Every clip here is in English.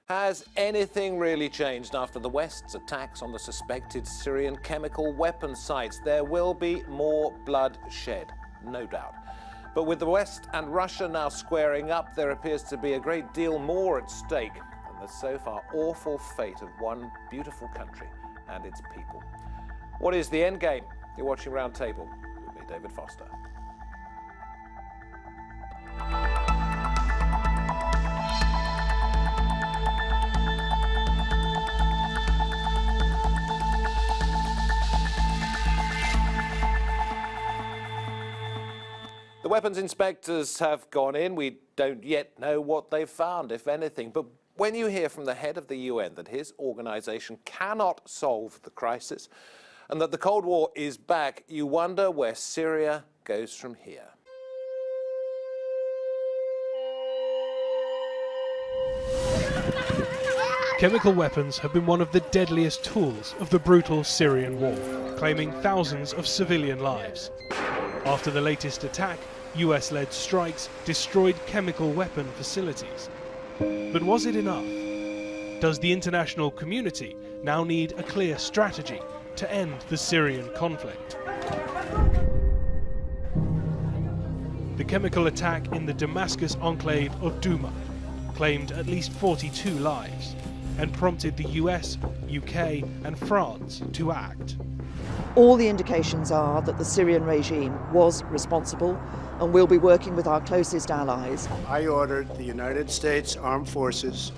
Has anything really changed after the West's attacks on the suspected Syrian chemical weapon sites? There will be more blood shed, no doubt. But with the West and Russia now squaring up, there appears to be a great deal more at stake than the so far awful fate of one beautiful country and its people. What is the end game? You're watching Roundtable with me, David Foster. The weapons inspectors have gone in. We don't yet know what they've found, if anything. But when you hear from the head of the UN that his organization cannot solve the crisis and that the Cold War is back, you wonder where Syria goes from here. Chemical weapons have been one of the deadliest tools of the brutal Syrian war, claiming thousands of civilian lives. After the latest attack, US-led strikes destroyed chemical weapon facilities. But was it enough? Does the international community now need a clear strategy to end the Syrian conflict? The chemical attack in the Damascus enclave of Douma claimed at least 42 lives and prompted the US, UK and France to act. All the indications are that the Syrian regime was responsible, and we'll be working with our closest allies. I ordered the United States Armed Forces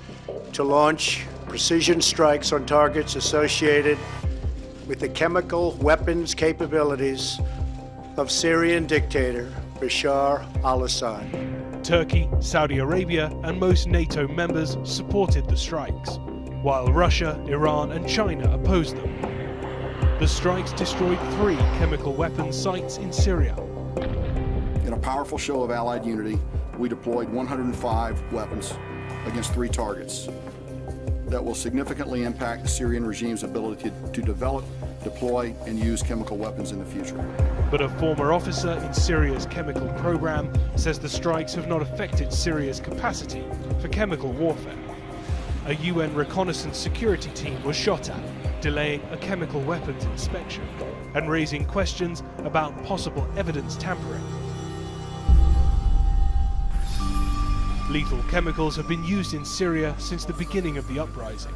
to launch precision strikes on targets associated with the chemical weapons capabilities of Syrian dictator Bashar al-Assad. Turkey, Saudi Arabia and most NATO members supported the strikes, while Russia, Iran and China opposed them. The strikes destroyed 3 chemical weapons sites in Syria. In a powerful show of Allied unity, we deployed 105 weapons against 3 targets that will significantly impact the Syrian regime's ability to develop, deploy, and use chemical weapons in the future. But a former officer in Syria's chemical program says the strikes have not affected Syria's capacity for chemical warfare. A UN reconnaissance security team was shot at, delaying a chemical weapons inspection and raising questions about possible evidence tampering. Lethal chemicals have been used in Syria since the beginning of the uprising.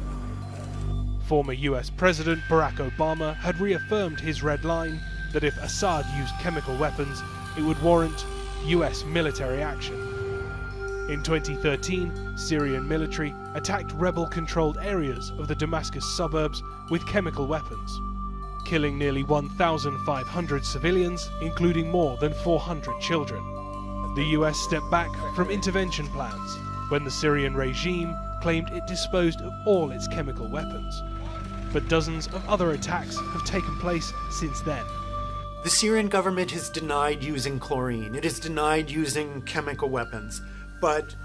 Former US President Barack Obama had reaffirmed his red line that if Assad used chemical weapons, it would warrant US military action. In 2013, Syrian military attacked rebel-controlled areas of the Damascus suburbs with chemical weapons, killing nearly 1,500 civilians, including more than 400 children. The US stepped back from intervention plans when the Syrian regime claimed it disposed of all its chemical weapons. But dozens of other attacks have taken place since then. The Syrian government has denied using chlorine. It has denied using chemical weapons. But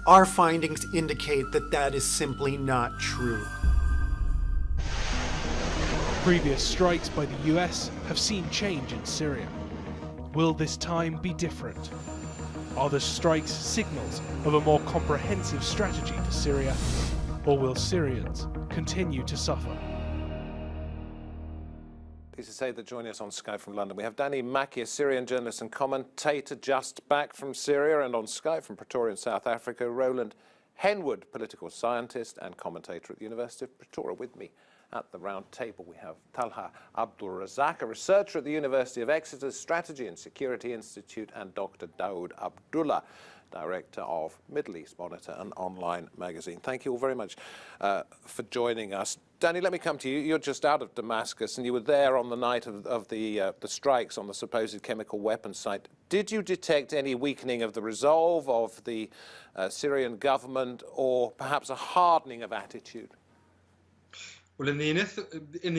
our findings indicate that that is simply not true. Previous strikes by the US have seen change in Syria. Will this time be different? Are the strikes signals of a more comprehensive strategy for Syria, or will Syrians continue to suffer? Pleased to say that joining us on Skype from London, we have Makki, a Syrian journalist and commentator just back from Syria, and on Skype from Pretoria in South Africa, Roland Henwood, political scientist and commentator at the University of Pretoria. With me at the round table, we have Talha Abdul-Razak, a researcher at the University of Exeter's Strategy and Security Institute, and Dr. Dawood Abdullah, director of Middle East Monitor, an online magazine. Thank you all very much for joining us. Danny, let me come to you. You're just out of Damascus, and you were there on the night of the strikes on the supposed chemical weapons site. Did you detect any weakening of the resolve of the Syrian government, or perhaps a hardening of attitude? Well, in the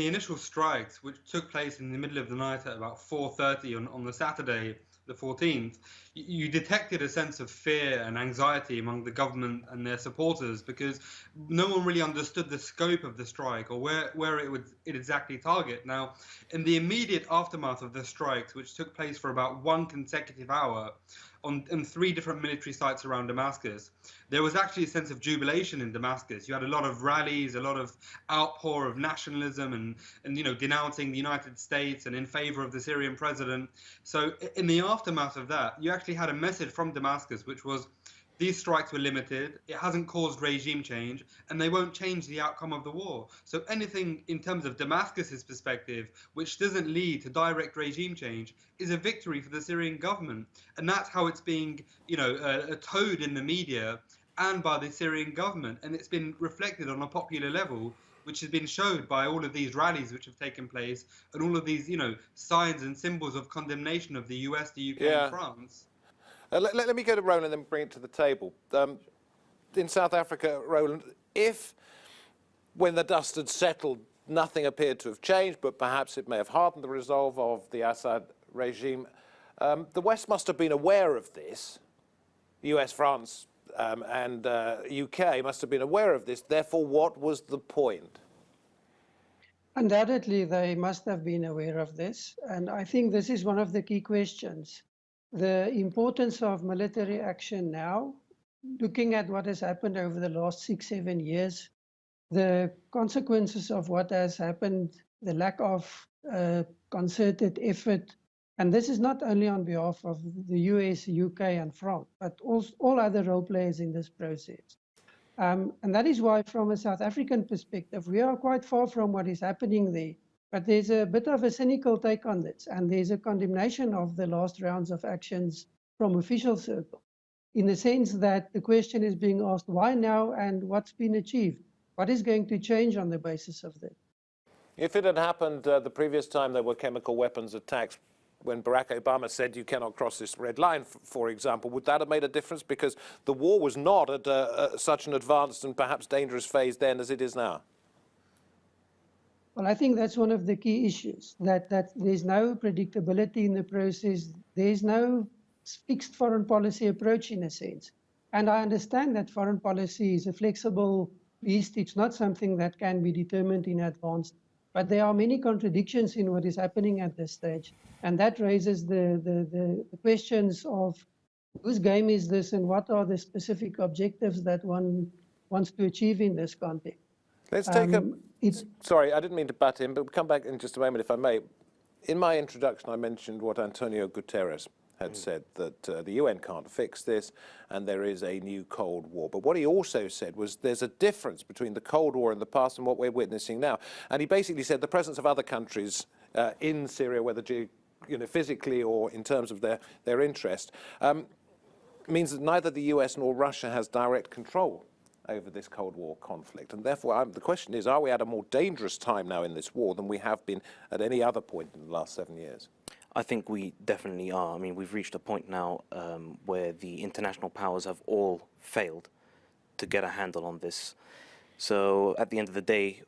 initial strikes, which took place in the middle of the night at about 4:30 on the Saturday, the 14th, you detected a sense of fear and anxiety among the government and their supporters because no one really understood the scope of the strike or where it would exactly target. Now, in the immediate aftermath of the strikes, which took place for about one consecutive hour on 3 different military sites around Damascus, there was actually a sense of jubilation in Damascus. You had a lot of rallies, a lot of outpour of nationalism and denouncing the United States and in favor of the Syrian president. So in the aftermath of that, you actually had a message from Damascus, which was these strikes were limited, it hasn't caused regime change, and they won't change the outcome of the war. So anything in terms of Damascus's perspective, which doesn't lead to direct regime change, is a victory for the Syrian government. And that's how it's being, towed in the media and by the Syrian government. And it's been reflected on a popular level, which has been showed by all of these rallies which have taken place and all of these, signs and symbols of condemnation of the US, the UK, and France. Let me go to Roland and then bring it to the table. In South Africa, Roland, if when the dust had settled, nothing appeared to have changed, but perhaps it may have hardened the resolve of the Assad regime, the West must have been aware of this. US, France, and UK must have been aware of this. Therefore, what was the point? Undoubtedly, they must have been aware of this. And I think this is one of the key questions. The importance of military action now, looking at what has happened over the last 6-7 years, the consequences of what has happened, the lack of concerted effort, and this is not only on behalf of the US, UK, and France, but all other role players in this process. And that is why, from a South African perspective, we are quite far from what is happening there. But there's a bit of a cynical take on this, and there's a condemnation of the last rounds of actions from official circles, in the sense that the question is being asked, why now and what's been achieved? What is going to change on the basis of that? If it had happened the previous time there were chemical weapons attacks, when Barack Obama said you cannot cross this red line, for example, would that have made a difference? Because the war was not at such an advanced and perhaps dangerous phase then as it is now. Well, I think that's one of the key issues, that there's no predictability in the process. There's no fixed foreign policy approach in a sense. And I understand that foreign policy is a flexible beast. It's not something that can be determined in advance. But there are many contradictions in what is happening at this stage. And that raises the questions of whose game is this and what are the specific objectives that one wants to achieve in this context. Let's take sorry, I didn't mean to butt in, but we'll come back in just a moment, if I may. In my introduction, I mentioned what Antonio Guterres had said, that the UN can't fix this, and there is a new Cold War. But what he also said was there's a difference between the Cold War in the past and what we're witnessing now. And he basically said the presence of other countries in Syria, whether physically or in terms of their interest, means that neither the US nor Russia has direct control over this Cold War conflict. And therefore, the question is, are we at a more dangerous time now in this war than we have been at any other point in the last 7 years? I think we definitely are. I mean, we've reached a point now where the international powers have all failed to get a handle on this. So at the end of the day,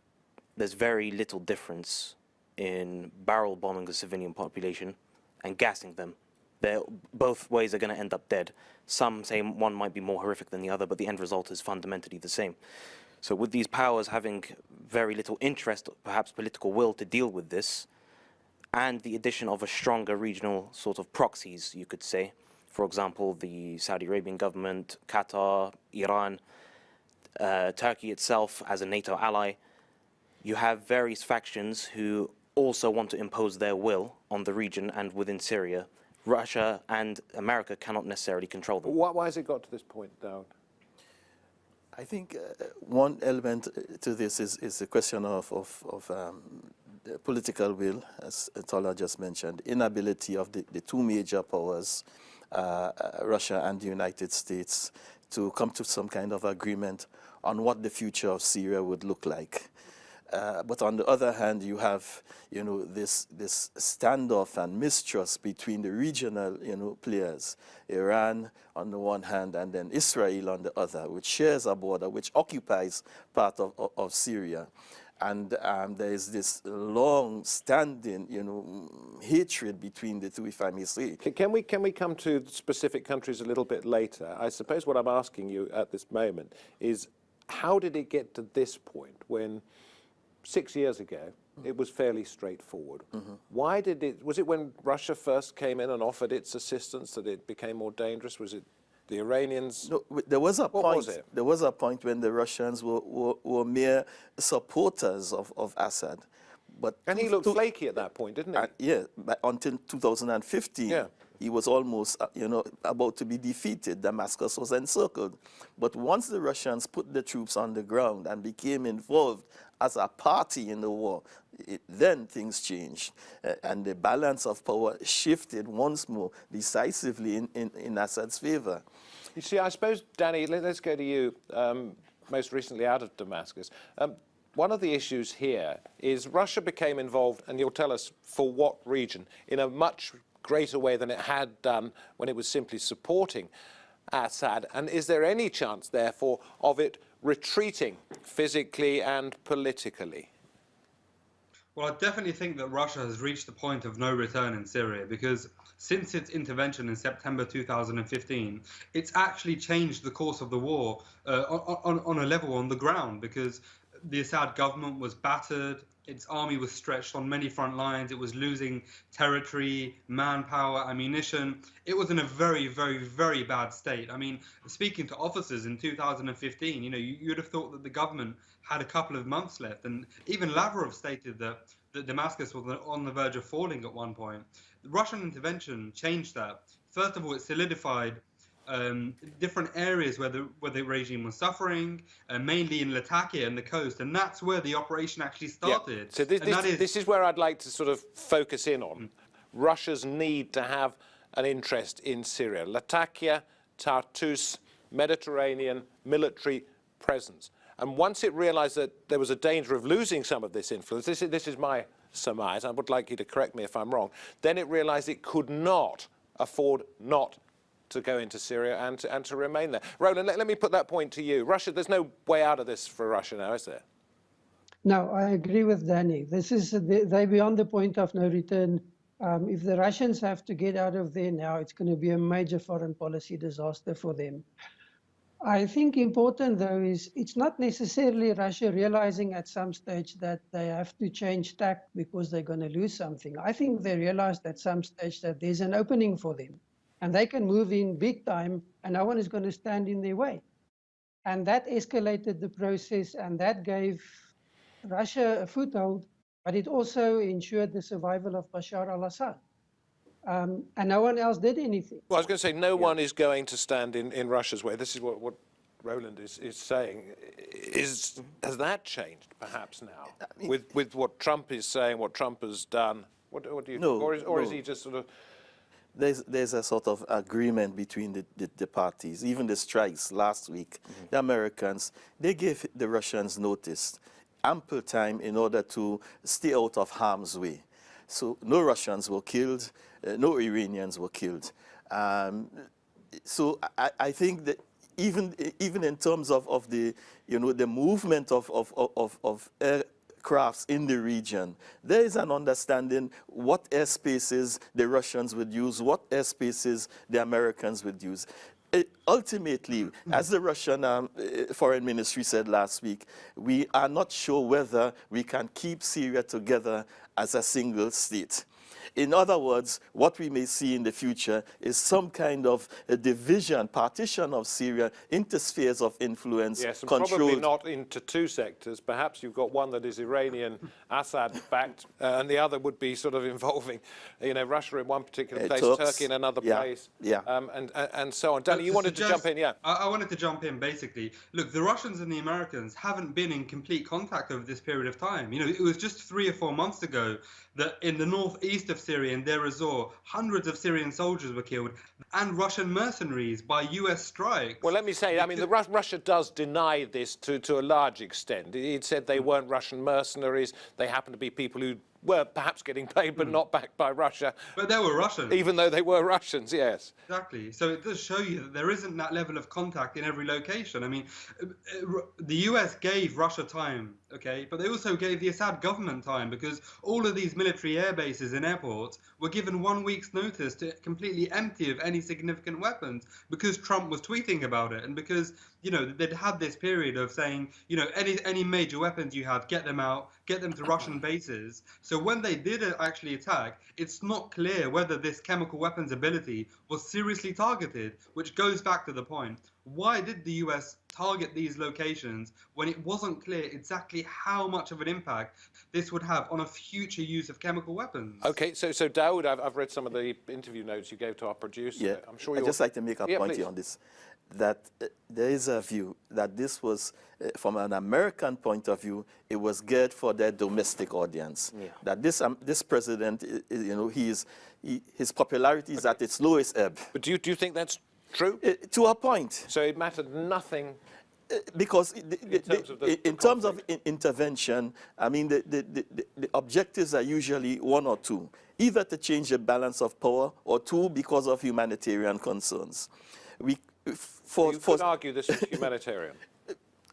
there's very little difference in barrel bombing the civilian population and gassing them. Both ways are going to end up dead. Some say one might be more horrific than the other, but the end result is fundamentally the same. So with these powers having very little interest, perhaps political will to deal with this, and the addition of a stronger regional sort of proxies, you could say, for example, the Saudi Arabian government, Qatar, Iran, Turkey itself as a NATO ally, you have various factions who also want to impose their will on the region and within Syria. Russia and America cannot necessarily control them. Why has it got to this point, Daud? I think one element to this is the question of political will, as Tola just mentioned, inability of the two major powers, Russia and the United States, to come to some kind of agreement on what the future of Syria would look like. But on the other hand, you have, this standoff and mistrust between the regional, players, Iran on the one hand, and then Israel on the other, which shares a border, which occupies part of Syria. And there is this long-standing, hatred between the two, if I may say. Can we come to specific countries a little bit later? I suppose what I'm asking you at this moment is, how did it get to this point when 6 years ago it was fairly straightforward? Why did was it when Russia first came in and offered its assistance that it became more dangerous? Was it the Iranians? No, there was a point. Was it? There was a point when the Russians were mere supporters of Assad, And he looked flaky at that point, didn't he? Yeah, but until 2015. Yeah. He was almost, about to be defeated. Damascus was encircled. But once the Russians put the troops on the ground and became involved as a party in the war, then things changed. And the balance of power shifted once more decisively in Assad's favor. You see, I suppose, Danny, let's go to you, most recently out of Damascus. One of the issues here is Russia became involved, and you'll tell us for what region, in a much greater way than it had done when it was simply supporting Assad. And is there any chance, therefore, of it retreating physically and politically? Well, I definitely think that Russia has reached the point of no return in Syria, because since its intervention in September 2015, it's actually changed the course of the war on a level on the ground, because the Assad government was battered, its army was stretched on many front lines, it was losing territory, manpower, ammunition. It was in a very, very, very bad state. I mean, speaking to officers in 2015, you'd have thought that the government had a couple of months left. And even Lavrov stated that Damascus was on the verge of falling at one point. The Russian intervention changed that. First of all, it solidified different areas where the regime was suffering, mainly in Latakia and the coast, and that's where the operation actually started. Yeah. So this is where I'd like to sort of focus in on Russia's need to have an interest in Syria. Latakia, Tartus, Mediterranean military presence. And once it realized that there was a danger of losing some of this influence, this is my surmise, I would like you to correct me if I'm wrong, then it realized it could not afford not to go into Syria and to remain there. Roland, let me put that point to you. Russia, there's no way out of this for Russia now, is there? No, I agree with Danny. They're beyond the point of no return. If the Russians have to get out of there now, it's going to be a major foreign policy disaster for them. I think important, though, is it's not necessarily Russia realizing at some stage that they have to change tack because they're going to lose something. I think they realized at some stage that there's an opening for them, and they can move in big time, and no one is going to stand in their way. And that escalated the process, and that gave Russia a foothold, but it also ensured the survival of Bashar al-Assad. And no one else did anything. Well, I was going to say, no one is going to stand in Russia's way. This is what Roland is saying. Has that changed, perhaps, now? I mean, with what Trump is saying, what Trump has done? What do you think? Or is he just sort of... There's a sort of agreement between the parties. Even the strikes last week, the Americans, they gave the Russians notice, ample time in order to stay out of harm's way. So no Russians were killed, no Iranians were killed. So I think that even in terms of the the movement of aircrafts in the region, there is an understanding what airspaces the Russians would use, what airspaces the Americans would use. Ultimately, as the Russian foreign ministry said last week, we are not sure whether we can keep Syria together as a single state. In other words, what we may see in the future is some kind of a division, partition of Syria into spheres of influence. Yes, and controlled. probably not into two sectors. Perhaps you've got one that is Iranian, Assad-backed, and the other would be sort of involving, Russia in one particular place, Turkey in another place, and so on. Danny, you wanted to jump in, yeah? I wanted to jump in, basically. Look, the Russians and the Americans haven't been in complete contact over this period of time. It was just 3 or 4 months ago that in the northeast of Syria, in Deir ez-Zor, hundreds of Syrian soldiers were killed, and Russian mercenaries by US strikes. Well, let me say, Russia does deny this to a large extent. It said they weren't Russian mercenaries. They happened to be people who were perhaps getting paid but not backed by Russia. But they were Russians. Even though they were Russians, yes. Exactly. So it does show you that there isn't that level of contact in every location. I mean, the US gave Russia time, okay, but they also gave the Assad government time, because all of these military air bases and airports were given 1 week's notice to completely empty of any significant weapons, because Trump was tweeting about it, and because, you know, they'd had this period of saying, you know, any major weapons you have, get them out, get them to Russian bases. So when they did actually attack, it's not clear whether this chemical weapons ability was seriously targeted, which goes back to the point. Why did the US target these locations when it wasn't clear exactly how much of an impact this would have on a future use of chemical weapons? Okay, so Dawood, I've read some of the interview notes you gave to our producer. Yeah, I'm sure I'd just like to make a point please. here on this, that there is a view that this was, from an American point of view, it was geared for their domestic audience. Yeah. That this president, you know, his popularity is at its lowest ebb. But do you think that's true? To a point. So it mattered nothing. Because in terms of intervention, I mean, the objectives are usually one or two, either to change the balance of power, or two, because of humanitarian concerns. You could argue this is humanitarian.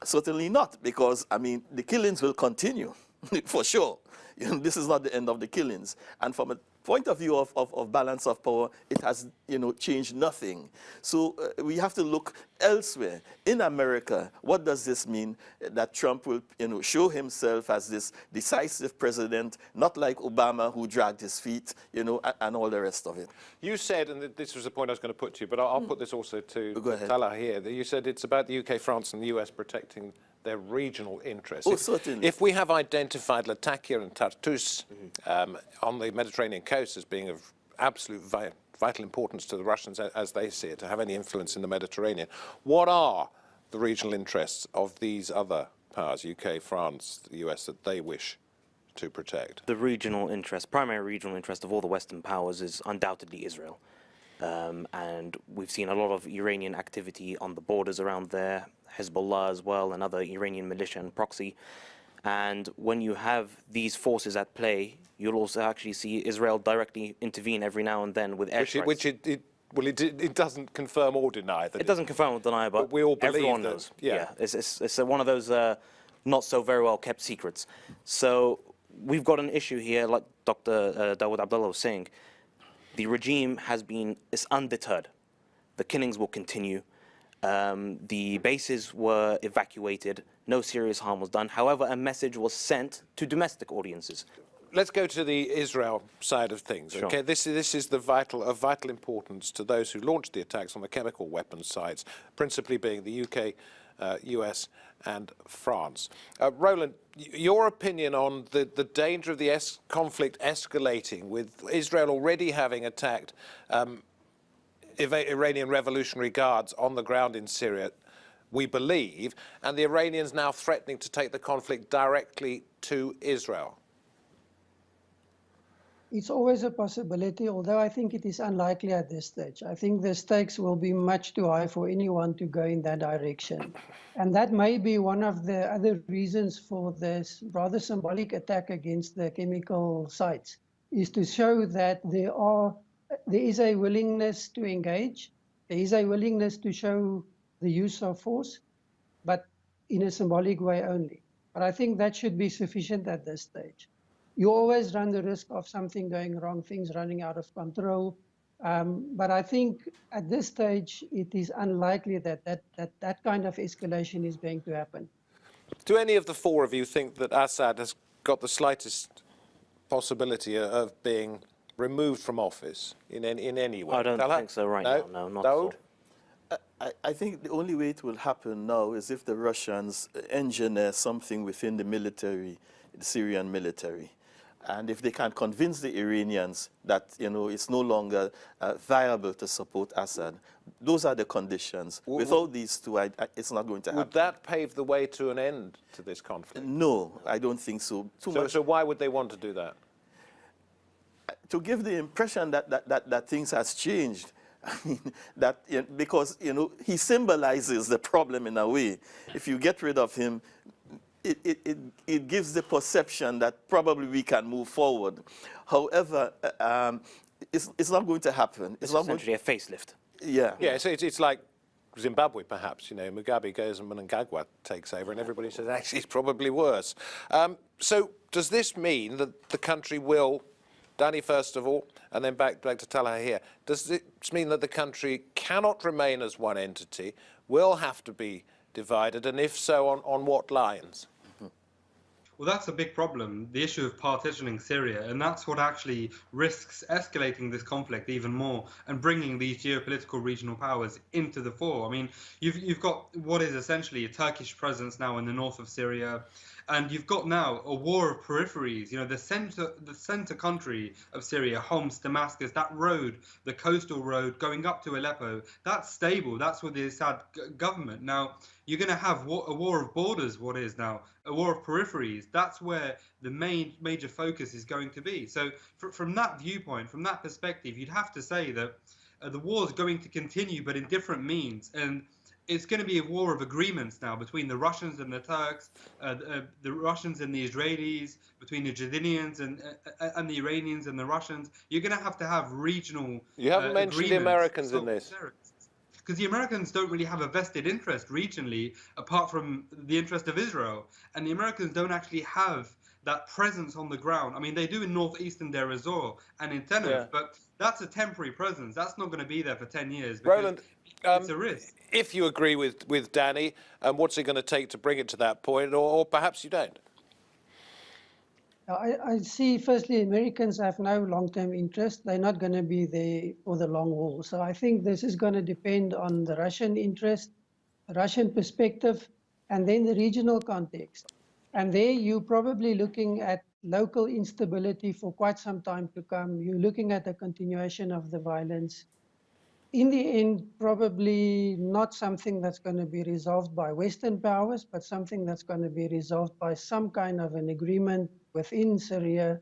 Certainly not, because, I mean, the killings will continue, for sure. You know, this is not the end of the killings. And from a point of view of balance of power, it has, you know, changed nothing. So we have to look elsewhere. In America, what does this mean? That Trump will, you know, show himself as this decisive president, not like Obama, who dragged his feet, you know, and all the rest of it. You said, and this was the point I was going to put to you, but I'll put this also to Tala here, that you said it's about the UK, France and the US protecting their regional interests. Oh, certainly. If we have identified Latakia and Tartus on the Mediterranean coast as being of absolute vital importance to the Russians as they see it, to have any influence in the Mediterranean, what are the regional interests of these other powers, UK, France, the US, that they wish to protect? The regional interest, primary regional interest of all the Western powers is undoubtedly Israel. And we've seen a lot of Iranian activity on the borders around there, Hezbollah as well, and other Iranian militia and proxy. And when you have these forces at play, you'll also actually see Israel directly intervene every now and then with airstrikes. Which it doesn't confirm or deny. That it doesn't confirm or deny, but we all believe everyone that, knows. Yeah. It's one of those not so very well kept secrets. So we've got an issue here, like Dr. Dawood Abdullah was saying. The regime is undeterred. The killings will continue. The bases were evacuated. No serious harm was done. However, a message was sent to domestic audiences. Let's go to the Israel side of things. Sure. Okay, this is of vital importance to those who launched the attacks on the chemical weapons sites, principally being the UK, US, and France. Roland, your opinion on the danger of the conflict escalating, with Israel already having attacked Iranian Revolutionary Guards on the ground in Syria, we believe, and the Iranians now threatening to take the conflict directly to Israel? It's always a possibility, although I think it is unlikely at this stage. I think the stakes will be much too high for anyone to go in that direction. And that may be one of the other reasons for this rather symbolic attack against the chemical sites, is to show that there is a willingness to engage, there is a willingness to show the use of force, but in a symbolic way only. But I think that should be sufficient at this stage. You always run the risk of something going wrong, things running out of control. But I think at this stage, it is unlikely that kind of escalation is going to happen. Do any of the four of you think that Assad has got the slightest possibility of being removed from office in any way? I don't think so right now, no, not at all. I think the only way it will happen now is if the Russians engineer something within the military, the Syrian military. And if they can convince the Iranians that, you know, it's no longer viable to support Assad, those are the conditions. Without these two, it's not going to happen. Would that pave the way to an end to this conflict? No, I don't think so. So why would they want to do that? To give the impression that things has changed. I mean, because, you know, he symbolizes the problem in a way. If you get rid of him, it gives the perception that probably we can move forward. However, it's not going to happen. It's essentially a facelift. Yeah. Yeah, it's like Zimbabwe, perhaps. You know, Mugabe goes and Mnangagwa takes over, and everybody says actually it's probably worse. So does this mean that the country will, Danny first of all, and then back to Talha here, does it mean that the country cannot remain as one entity, will have to be divided, and if so, on what lines? Well, that's a big problem, the issue of partitioning Syria, and that's what actually risks escalating this conflict even more and bringing these geopolitical regional powers into the fore. I mean, you've got what is essentially a Turkish presence now in the north of Syria, and you've got now a war of peripheries. You know, the center country of Syria, Homs, Damascus, that road, the coastal road going up to Aleppo, that's stable. That's with the Assad government. Now, you're going to have a war of borders, what is now, a war of peripheries. That's where the major focus is going to be. So from that viewpoint, from that perspective, you'd have to say that the war is going to continue, but in different means. And it's going to be a war of agreements now between the Russians and the Turks, the Russians and the Israelis, between the Jordanians and the Iranians and the Russians. You're going to have regional You haven't mentioned the Americans in this. Because the Americans don't really have a vested interest regionally, apart from the interest of Israel. And the Americans don't actually have that presence on the ground. I mean, they do in northeastern Deir ez-Zor and in Tenerife, but that's a temporary presence. That's not going to be there for 10 years. Roland, it's a risk. If you agree with Danny, what's it going to take to bring it to that point, or perhaps you don't? I see, firstly, Americans have no long-term interest. They're not going to be there for the long haul. So I think this is going to depend on the Russian interest, the Russian perspective, and then the regional context. And there you're probably looking at local instability for quite some time to come. You're looking at a continuation of the violence. In the end, probably not something that's going to be resolved by Western powers, but something that's going to be resolved by some kind of an agreement within Syria,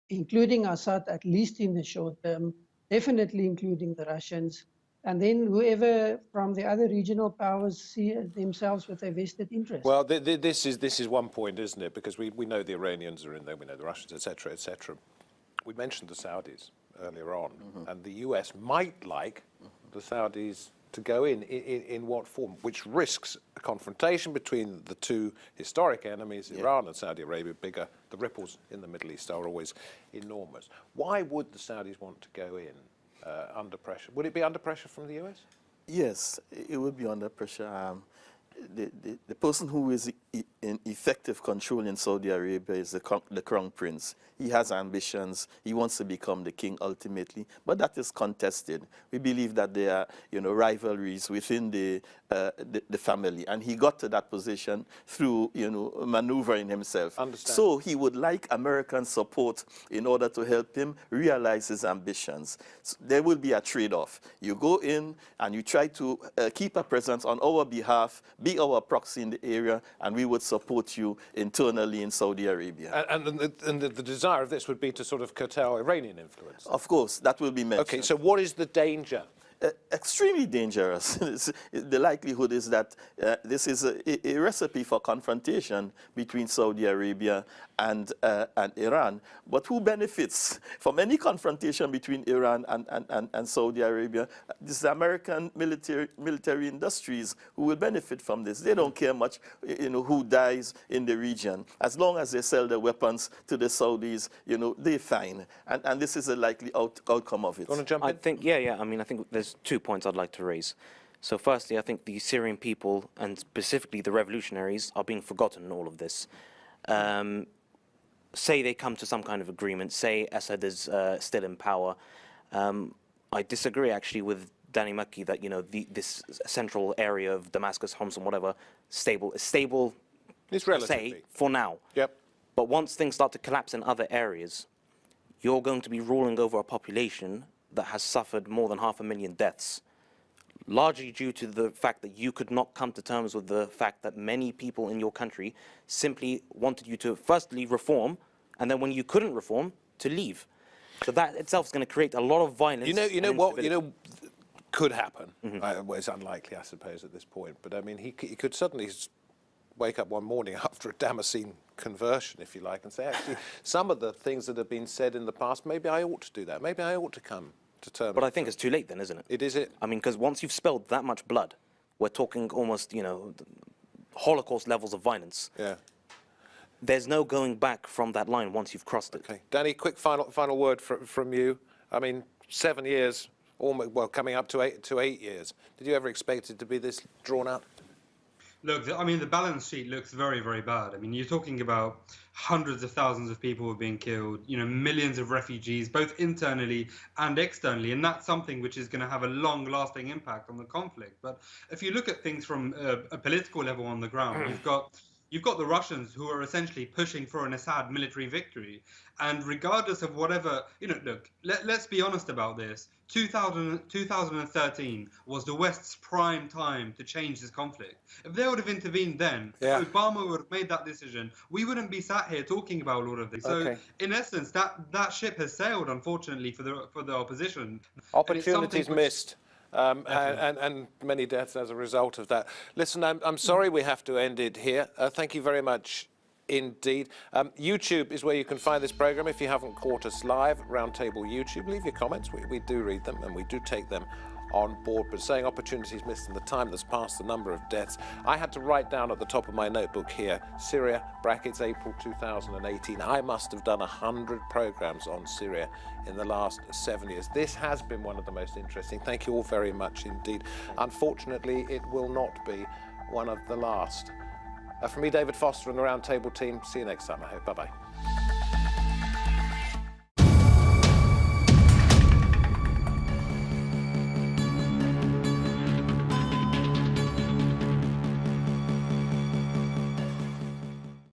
including Assad, at least in the short term, definitely including the Russians, and then whoever from the other regional powers see themselves with a vested interest. Well, this is one point, isn't it? Because we know the Iranians are in there, we know the Russians, etc., etc. We mentioned the Saudis earlier on, and the US might like the Saudis to go in what form, which risks a confrontation between the two historic enemies, Iran and Saudi Arabia, bigger. The ripples in the Middle East are always enormous. Why would the Saudis want to go in under pressure? Would it be under pressure from the US? Yes, it would be under pressure. The person who is in effective control in Saudi Arabia is the crown prince. He has ambitions. He wants to become the king ultimately, but that is contested. We believe that there are, rivalries within the family, and he got to that position through, maneuvering himself. Understand. So he would like American support in order to help him realize his ambitions. So there will be a trade-off. You go in and you try to keep a presence on our behalf, be our proxy in the area, and we would support you internally in Saudi Arabia. And the desire of this would be to sort of curtail Iranian influence. Of course, that will be mentioned. Okay, so what is the danger? Extremely dangerous. The likelihood is that this is a recipe for confrontation between Saudi Arabia and Iran. But who benefits from any confrontation between Iran and Saudi Arabia? This is American military industries who will benefit from this. They don't care much, who dies in the region. As long as they sell their weapons to the Saudis, they're fine. And this is a likely outcome of it. You want to jump in? I think there's 2 points I'd like to raise. So firstly, I think the Syrian people, and specifically the revolutionaries, are being forgotten in all of this. Say they come to some kind of agreement, say Assad is still in power. I disagree actually with Danny Makki that, this central area of Damascus, Homs and whatever, stable, It's relatively. say, for now. Yep. But once things start to collapse in other areas, you're going to be ruling over a population that has suffered more than 500,000 deaths, largely due to the fact that you could not come to terms with the fact that many people in your country simply wanted you to firstly reform, and then when you couldn't reform, to leave. So that itself is going to create a lot of violence. Could happen. Well, it's unlikely, I suppose, at this point. But I mean, he could suddenly wake up one morning after a Damascene conversion, if you like, and say, actually, some of the things that have been said in the past, maybe I ought to do that. Maybe I ought to come to terms. But I think it's too late then, isn't it? It is it. I mean, because once you've spilled that much blood, we're talking almost, Holocaust levels of violence. Yeah. There's no going back from that line once you've crossed it. Okay. Danny, quick final word from you. I mean, 7 years, almost, well, coming up to 8 years. Did you ever expect it to be this drawn out? Look, I mean, the balance sheet looks very, very bad. I mean, you're talking about hundreds of thousands of people who are being killed, millions of refugees, both internally and externally, and that's something which is going to have a long-lasting impact on the conflict. But if you look at things from a political level on the ground, you've got the Russians who are essentially pushing for an Assad military victory. And regardless of whatever, look, let's be honest about this. 2013 was the West's prime time to change this conflict. If they would have intervened then, if Obama would have made that decision, we wouldn't be sat here talking about all of this. So in essence, that ship has sailed, unfortunately, for the opposition. Opportunities missed. And many deaths as a result of that. Listen, I'm sorry we have to end it here. Thank you very much indeed. YouTube is where you can find this programme. If you haven't caught us live, Roundtable YouTube, leave your comments. We do read them and we do take them on board. But saying opportunities missed in the time that's passed, the number of deaths, I had to write down at the top of my notebook here, Syria, brackets, April 2018. I must have done 100 programmes on Syria in the last 7 years. This has been one of the most interesting. Thank you all very much indeed. Unfortunately, it will not be one of the last. From me, David Foster, and the Roundtable team, see you next time, I hope. Bye-bye.